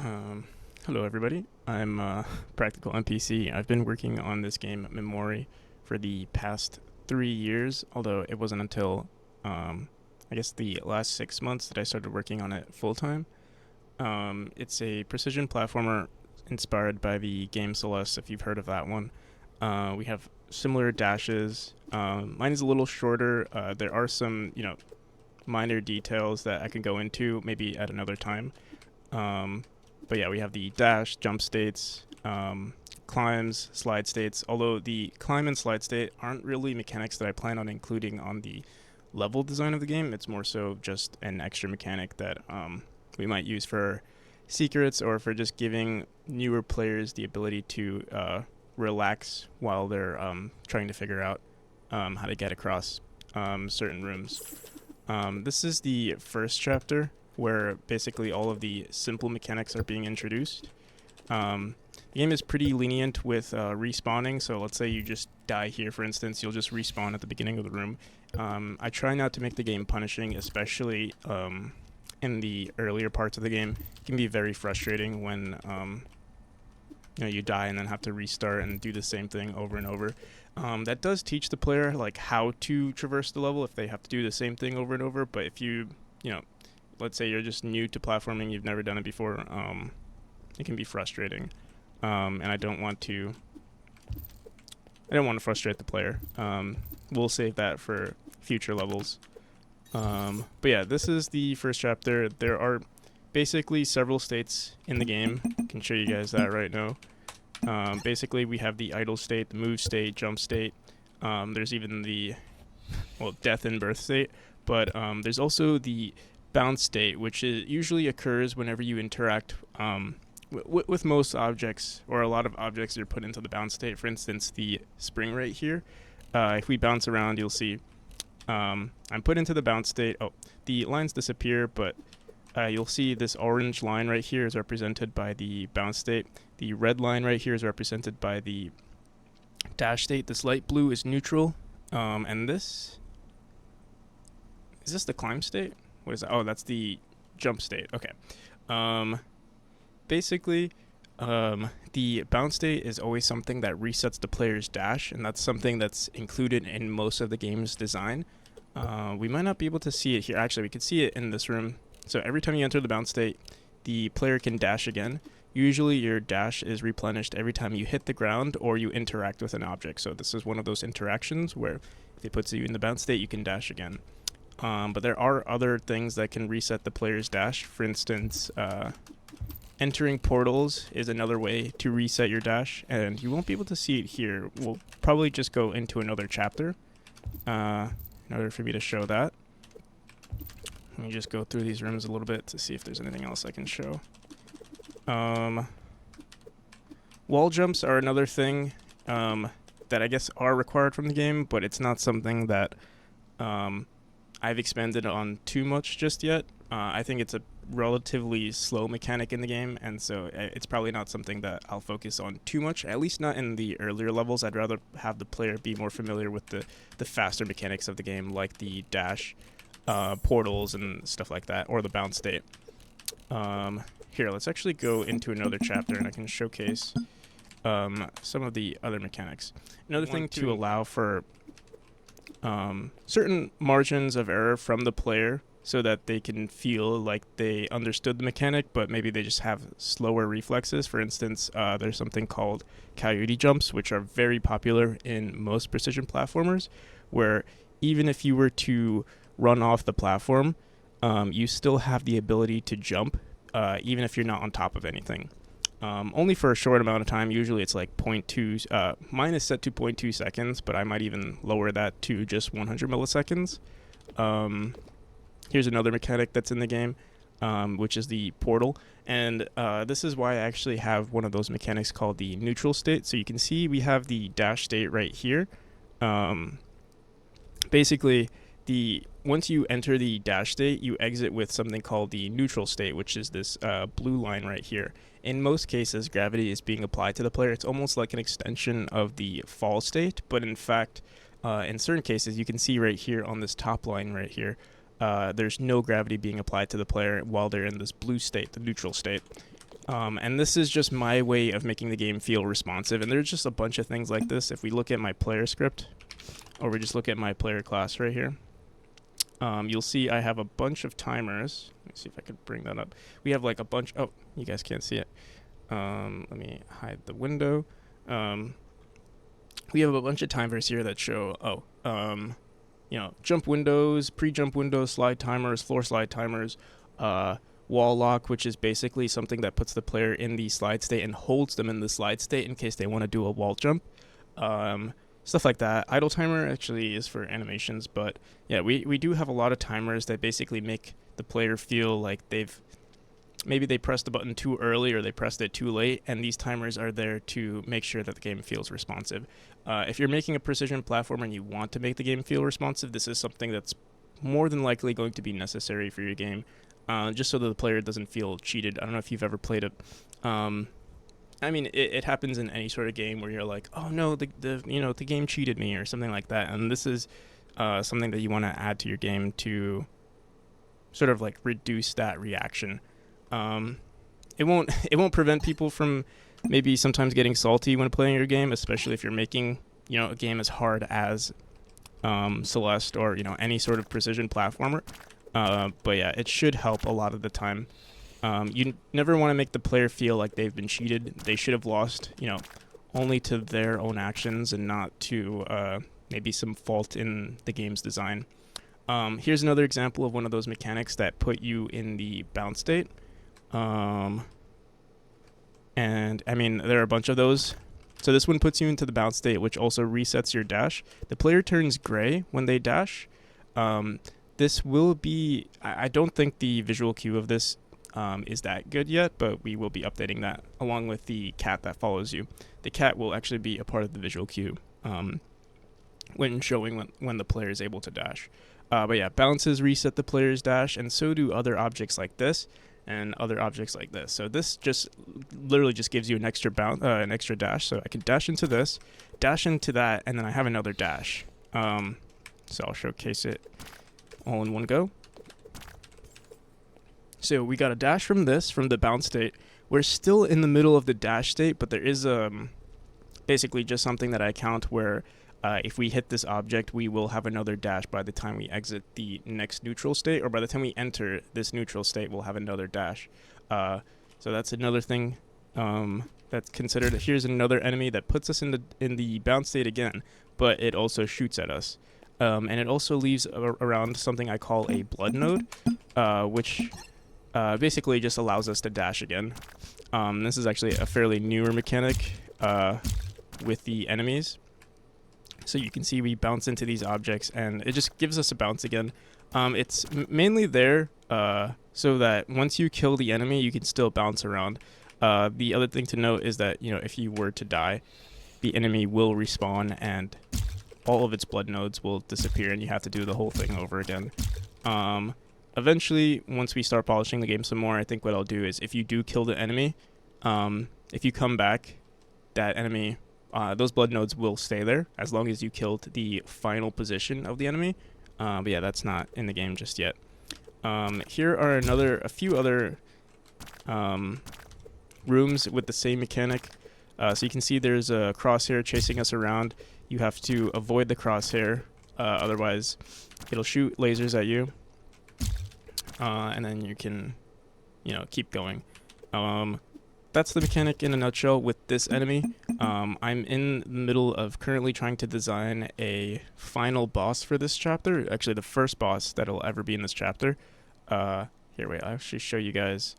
Um, Hello, everybody. I'm Practical NPC. I've been working on this game, Memori, for the past 3 years, although it wasn't until, I guess, the last 6 months that I started working on it full time. It's a precision platformer inspired by the game Celeste, if you've heard of that one. We have similar dashes. Mine is a little shorter. There are some, minor details that I can go into maybe at another time. Um, but yeah, we have the dash, jump states, climbs, slide states. Although the climb and slide state aren't really mechanics that I plan on including on the level design of the game. It's more so just an extra mechanic that we might use for secrets or for just giving newer players the ability to relax while they're trying to figure out how to get across certain rooms. This is the first chapter where basically all of the simple mechanics are being introduced. The game is pretty lenient with respawning, so let's say you just die here, for instance, you'll just respawn at the beginning of the room. I try not to make the game punishing, especially in the earlier parts of the game. It can be very frustrating when you die and then have to restart and do the same thing over and over. That does teach the player like how to traverse the level if they have to do the same thing over and over. But if you let's say you're just new to platforming, you've never done it before, it can be frustrating, and I don't want to frustrate the player. We'll save that for future levels. But yeah, this is the first chapter. There are basically several states in the game. I can show you guys that right now. Basically, we have the idle state, the move state, jump state. There's even the death and birth state. But there's also the bounce state, which usually occurs whenever you interact with most objects, or a lot of objects that are put into the bounce state. For instance, the spring right here. If we bounce around, you'll see I'm put into the bounce state. Oh, the lines disappear, but you'll see this orange line right here is represented by the bounce state. The red line right here is represented by the dash state. This light blue is neutral. And this... Is this the climb state? What is that? Oh, that's the jump state. Okay. Basically, the bounce state is always something that resets the player's dash, and that's something that's included in most of the game's design. We might not be able to see it here. Actually, we can see it in this room. So every time you enter the bounce state, the player can dash again. Usually your dash is replenished every time you hit the ground or you interact with an object. So this is one of those interactions where if it puts you in the bounce state, you can dash again. But there are other things that can reset the player's dash. For instance, entering portals is another way to reset your dash, and you won't be able to see it here. We'll probably just go into another chapter in order for me to show that. Let me just go through these rooms a little bit to see if there's anything else I can show. Wall jumps are another thing that I guess are required from the game, but it's not something that I've expanded on too much just yet. I think it's a relatively slow mechanic in the game, and so it's probably not something that I'll focus on too much, at least not in the earlier levels. I'd rather have the player be more familiar with the faster mechanics of the game, like the dash, portals, and stuff like that, or the bounce state. Here, let's actually go into another chapter, and I can showcase some of the other mechanics. Another thing to allow for certain margins of error from the player so that they can feel like they understood the mechanic, but maybe they just have slower reflexes. For instance, there's something called coyote jumps, which are very popular in most precision platformers, where even if you were to run off the platform, you still have the ability to jump, even if you're not on top of anything. Only for a short amount of time. Usually it's like 0.2, mine is set to 0.2 seconds, but I might even lower that to just 100 milliseconds. Here's another mechanic that's in the game, which is the portal. And this is why I actually have one of those mechanics called the neutral state. So you can see we have the dash state right here. Basically, once you enter the dash state, you exit with something called the neutral state, which is this blue line right here. In most cases, gravity is being applied to the player. It's almost like an extension of the fall state, but in fact, in certain cases, you can see right here on this top line right here, there's no gravity being applied to the player while they're in this blue state, the neutral state. And this is just my way of making the game feel responsive. And there's just a bunch of things like this. If we look at my player script, or we just look at my player class right here, you'll see I have a bunch of timers. Let me see if I could bring that up. We have like a bunch. Oh, you guys can't see it. Let me hide the window. We have a bunch of timers here that show, jump windows, pre-jump windows, slide timers, floor slide timers, wall lock, which is basically something that puts the player in the slide state and holds them in the slide state in case they want to do a wall jump. Stuff like that. Idle timer actually is for animations, but yeah, we do have a lot of timers that basically make the player feel like maybe they pressed the button too early or they pressed it too late, and these timers are there to make sure that the game feels responsive. If you're making a precision platformer and you want to make the game feel responsive, this is something that's more than likely going to be necessary for your game, just so that the player doesn't feel cheated. I don't know if you've ever played it. It happens in any sort of game where you're like, oh no, the game cheated me or something like that, and this is something that you want to add to your game to sort of like reduce that reaction. It won't prevent people from maybe sometimes getting salty when playing your game, especially if you're making a game as hard as Celeste or any sort of precision platformer. But yeah, it should help a lot of the time. You never want to make the player feel like they've been cheated. They should have lost, only to their own actions and not to maybe some fault in the game's design. Here's another example of one of those mechanics that put you in the bounce state. There are a bunch of those. So this one puts you into the bounce state, which also resets your dash. The player turns gray when they dash. This will be... I don't think the visual cue of this is that good yet, but we will be updating that along with the cat that follows you. The cat will actually be a part of the visual cue when showing when the player is able to dash. But yeah, bounces reset the player's dash, and so do other objects like this and other objects like this. So this just literally just gives you an extra an extra dash. So I can dash into this, dash into that, and then I have another dash. So I'll showcase it all in one go. So we got a dash from the bounce state. We're still in the middle of the dash state, but there is basically just something that I count where if we hit this object, we will have another dash by the time we exit the next neutral state, or by the time we enter this neutral state, we'll have another dash. So that's another thing that's considered. Here's another enemy that puts us in the bounce state again, but it also shoots at us. And it also leaves around something I call a blood node, which basically just allows us to dash again. This is actually a fairly newer mechanic with the enemies. So you can see we bounce into these objects, and it just gives us a bounce again. It's mainly there so that once you kill the enemy, you can still bounce around. The other thing to note is that if you were to die, the enemy will respawn, and all of its blood nodes will disappear, and you have to do the whole thing over again. Eventually, once we start polishing the game some more, I think what I'll do is if you do kill the enemy, if you come back, that enemy... those blood nodes will stay there as long as you killed the final position of the enemy. But yeah, that's not in the game just yet. Here are a few other rooms with the same mechanic. So you can see there's a crosshair chasing us around. You have to avoid the crosshair, otherwise it'll shoot lasers at you. And then you can, keep going. That's the mechanic in a nutshell with this enemy. I'm in the middle of currently trying to design a final boss for this chapter. Actually, the first boss that'll ever be in this chapter. Here, wait, I'll actually show you guys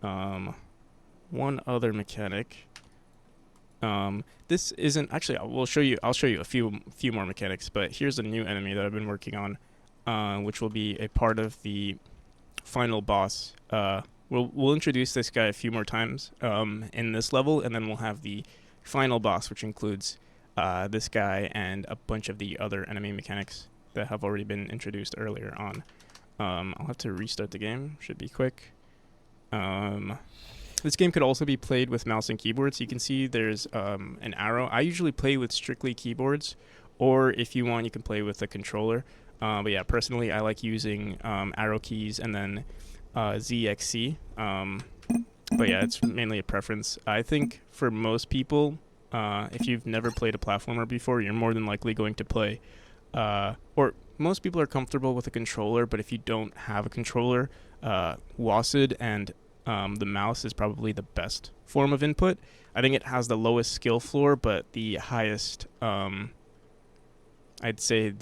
one other mechanic. This isn't actually. I'll show you a few more mechanics. But here's a new enemy that I've been working on, which will be a part of the final boss. We'll introduce this guy a few more times in this level, and then we'll have the final boss, which includes this guy and a bunch of the other enemy mechanics that have already been introduced earlier on. I'll have to restart the game. Should be quick. This game could also be played with mouse and keyboard, so you can see there's an arrow. I usually play with strictly keyboards, or if you want, you can play with a controller. But yeah, personally, I like using arrow keys and then ZXC. But yeah, it's mainly a preference. I think for most people, if you've never played a platformer before, you're more than likely going to play, or most people are comfortable with a controller, but if you don't have a controller, WASD and the mouse is probably the best form of input. I think it has the lowest skill floor, but the highest, I'd say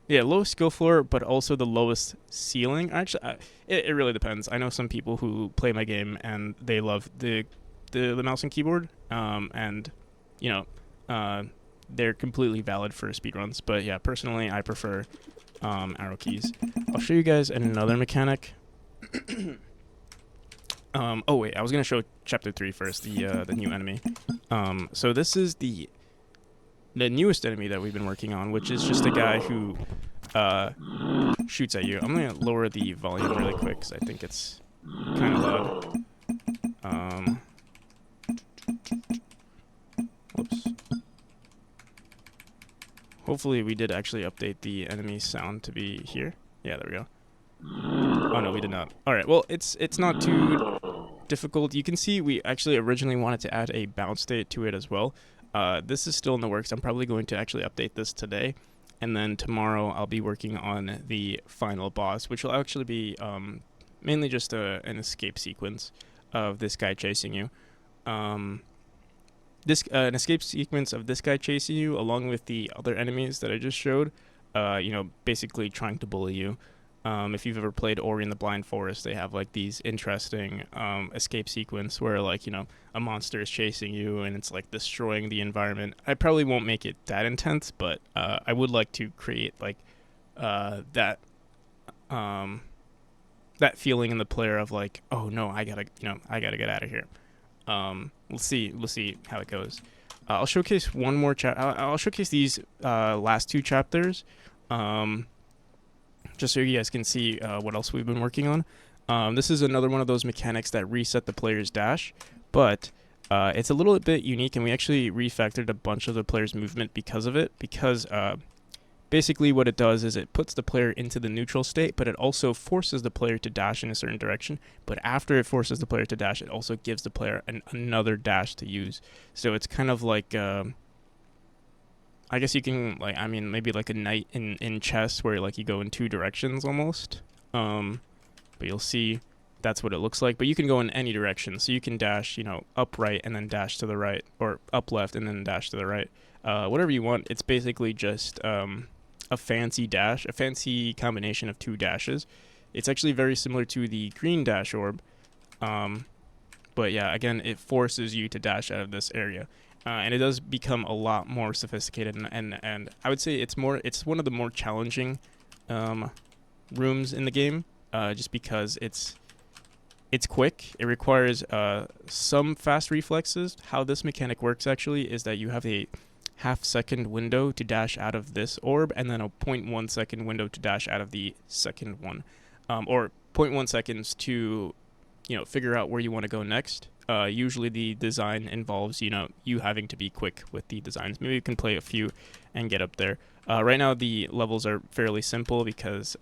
lowest skill floor, but also the lowest ceiling. Actually, it really depends. I know some people who play my game and they love the mouse and keyboard, and you know, they're completely valid for speedruns. But yeah, personally, I prefer arrow keys. I'll show you guys another mechanic. Oh wait, I was gonna show chapter 3 first, the new enemy. So this is the newest enemy that we've been working on, which is just a guy who shoots at you. I'm gonna lower the volume really quick because I think it's kind of loud. Whoops. Hopefully we did actually update the enemy sound to be here. Yeah, there we go. Oh no, we did not. All right, well, it's not too difficult. You can see we actually originally wanted to add a bounce state to it as well. This is still in the works. I'm probably going to actually update this today, and then tomorrow I'll be working on the final boss, which will actually be mainly just an escape sequence of this guy chasing you. An escape sequence of this guy chasing you along with the other enemies that I just showed, basically trying to bully you. If you've ever played Ori and the Blind Forest, they have like these interesting escape sequence where like, a monster is chasing you and it's like destroying the environment. I probably won't make it that intense, but I would like to create like that feeling in the player of like, oh no, I gotta get out of here. We'll see how it goes. I'll showcase one more I'll showcase these last 2 chapters. Just so you guys can see what else we've been working on. This is another one of those mechanics that reset the player's dash, but it's a little bit unique, and we actually refactored a bunch of the player's movement because of it, because basically what it does is it puts the player into the neutral state, but it also forces the player to dash in a certain direction. But after it forces the player to dash, it also gives the player another dash to use. So it's kind of like... I guess you can, maybe like a knight in chess where, like, you go in 2 directions almost. But you'll see that's what it looks like. But you can go in any direction. So you can dash, up right and then dash to the right. Or up left and then dash to the right. Whatever you want. It's basically just a fancy dash. A fancy combination of 2 dashes. It's actually very similar to the green dash orb. But yeah, again, it forces you to dash out of this area. And it does become a lot more sophisticated, and I would say it's one of the more challenging rooms in the game, just because it's quick. It requires some fast reflexes. How this mechanic works actually is that you have a half-second window to dash out of this orb, and then a 0.1 second window to dash out of the second one, or 0.1 seconds to figure out where you want to go next. Usually the design involves, you having to be quick with the designs. Maybe you can play a few and get up there. Right now the levels are fairly simple because,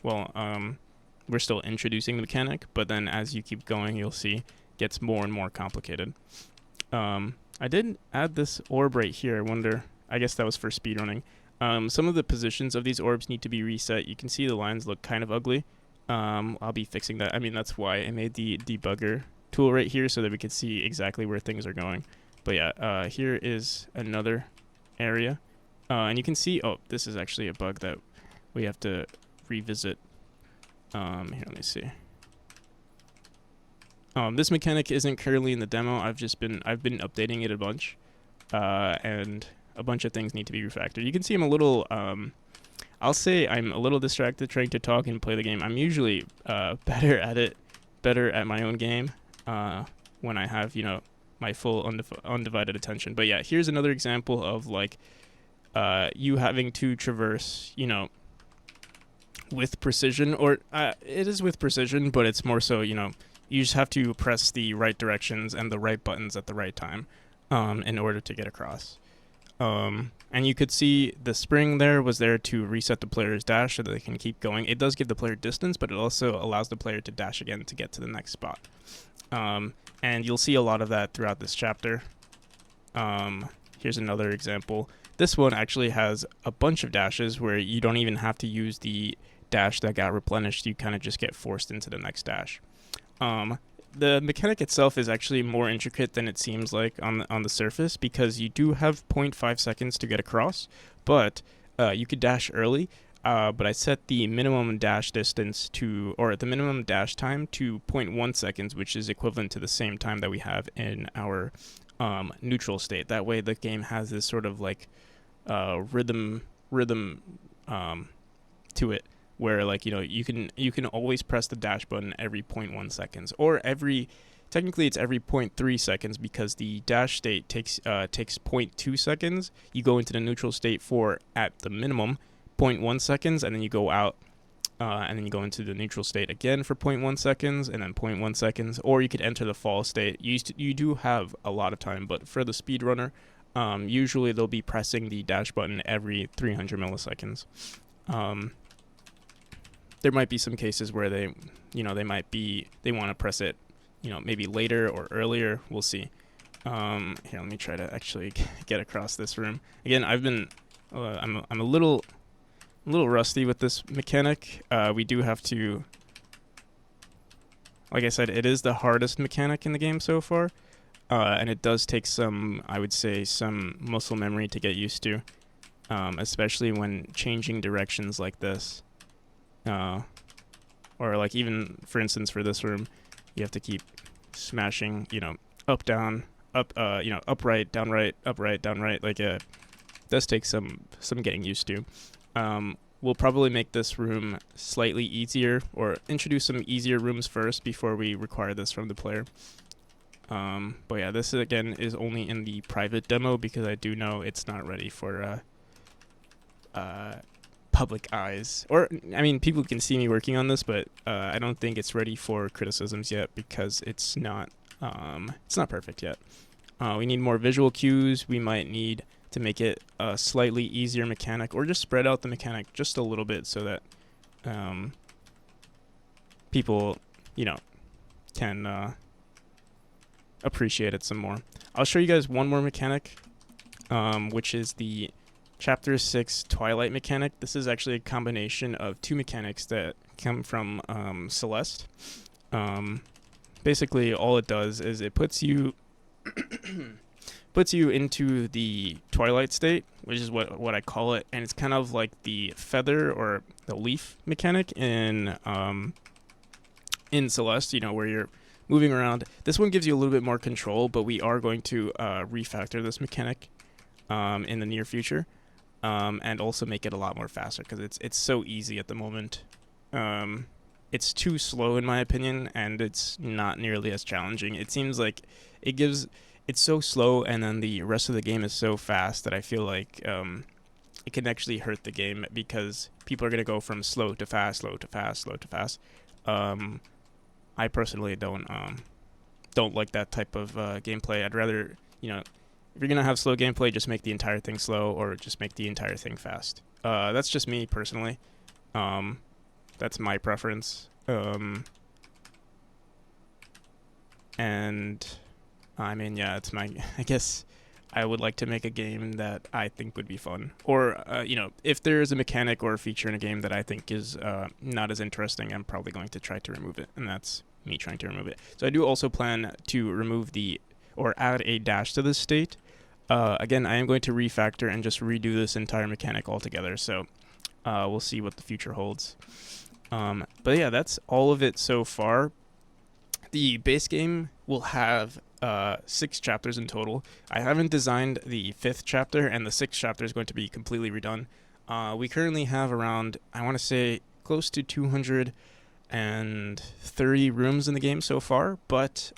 we're still introducing the mechanic, but then as you keep going, you'll see it gets more and more complicated. I did add this orb right here. I guess that was for speedrunning. Some of the positions of these orbs need to be reset. You can see the lines look kind of ugly. I'll be fixing that. That's why I made the debugger tool right here so that we could see exactly where things are going. But yeah, here is another area. And you can see, this is actually a bug that we have to revisit. Here, let me see. This mechanic isn't currently in the demo. I've been updating it a bunch. And a bunch of things need to be refactored. You can see I'm a little, I'll say I'm a little distracted trying to talk and play the game. I'm usually better at my own game when I have, my full undivided attention. But yeah, here's another example of like you having to traverse, with precision, or it is with precision, but it's more so, you just have to press the right directions and the right buttons at the right time in order to get across. And you could see the spring there was there to reset the player's dash so that they can keep going. It does give the player distance, but it also allows the player to dash again to get to the next spot. And you'll see a lot of that throughout this chapter. Here's another example. This one actually has a bunch of dashes where you don't even have to use the dash that got replenished. You kind of just get forced into the next dash. The mechanic itself is actually more intricate than it seems like on the surface, because you do have 0.5 seconds to get across, but you could dash early. But I set the minimum dash distance to, or the minimum dash time to 0.1 seconds, which is equivalent to the same time that we have in our neutral state. That way the game has this sort of like rhythm to it, where like, you know, you can always press the dash button every 0.1 seconds, or technically it's every 0.3 seconds, because the dash state takes 0.2 seconds. You go into the neutral state for, at the minimum, 0.1 seconds, and then you go out, and then you go into the neutral state again for 0.1 seconds, and then 0.1 seconds, or you could enter the fall state. You do have a lot of time, but for the speedrunner, usually they'll be pressing the dash button every 300 milliseconds. There might be some cases where they want to press it, maybe later or earlier. We'll see. Here, let me try to actually get across this room. Again, I'm a little rusty with this mechanic. We do have to, like I said, it is the hardest mechanic in the game so far, and it does take some, I would say, some muscle memory to get used to, especially when changing directions like this. Or like, even for instance for this room, you have to keep smashing, up, down, up, upright, down, right, upright, down, right. Like, it does take some getting used to. We'll probably make this room slightly easier, or introduce some easier rooms first before we require this from the player. But yeah, this again is only in the private demo, because I do know it's not ready for public eyes. Or, I mean, people can see me working on this, but I don't think it's ready for criticisms yet, because it's not perfect yet. We need more visual cues. We might need to make it a slightly easier mechanic, or just spread out the mechanic just a little bit, so that people, can appreciate it some more. I'll show you guys one more mechanic, which is the Chapter 6 Twilight mechanic. This is actually a combination of two mechanics that come from Celeste. Basically, all it does is it puts you into the Twilight state, which is what I call it, and it's kind of like the feather or the leaf mechanic in Celeste, where you're moving around. This one gives you a little bit more control, but we are going to refactor this mechanic in the near future. And also make it a lot more faster, because it's so easy at the moment. It's too slow in my opinion, and it's not nearly as challenging. It seems like it's so slow, and then the rest of the game is so fast that I feel like it can actually hurt the game, because people are going to go from slow to fast, slow to fast, slow to fast. I personally don't like that type of gameplay. I'd rather, if you're going to have slow gameplay, just make the entire thing slow, or just make the entire thing fast. That's just me, personally. That's my preference. And, I mean, yeah, I guess I would like to make a game that I think would be fun. Or, if there is a mechanic or a feature in a game that I think is not as interesting, I'm probably going to try to remove it. And that's me trying to remove it. So I do also plan to remove or add a dash to this state. Again, I am going to refactor and just redo this entire mechanic altogether, so we'll see what the future holds. But yeah, that's all of it so far. The base game will have 6 chapters in total. I haven't designed the 5th chapter, and the 6th chapter is going to be completely redone. We currently have around, I want to say, close to 230 rooms in the game so far, but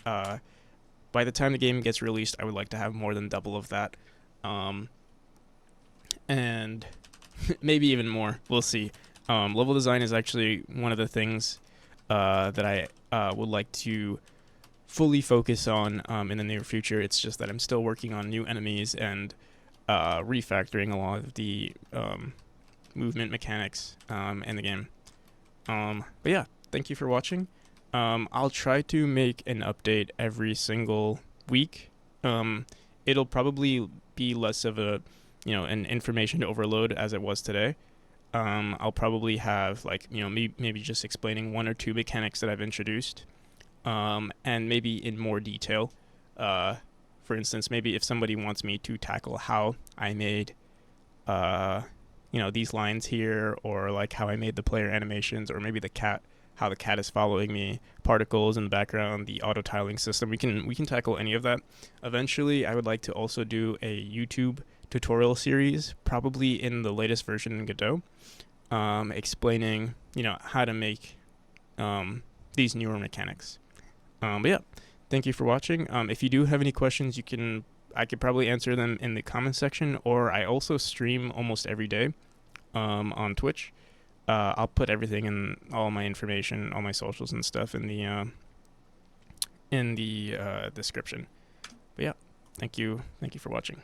by the time the game gets released, I would like to have more than double of that. And maybe even more. We'll see. Level design is actually one of the things that I would like to fully focus on in the near future. It's just that I'm still working on new enemies and refactoring a lot of the movement mechanics in the game. But yeah, thank you for watching. I'll try to make an update every single week. Um, it'll probably be less of a, an information overload as it was today. I'll probably have like, maybe just explaining one or two mechanics that I've introduced, and maybe in more detail. Uh, for instance, maybe if somebody wants me to tackle how I made, uh, these lines here, or like how I made the player animations, or maybe how the cat is following me, particles in the background, the auto tiling system. We can tackle any of that. Eventually, I would like to also do a YouTube tutorial series, probably in the latest version in Godot, explaining how to make these newer mechanics. But yeah, thank you for watching. If you do have any questions, I could probably answer them in the comment section, or I also stream almost every day on Twitch. I'll put everything in all my information, all my socials and stuff in the description. But yeah, thank you for watching.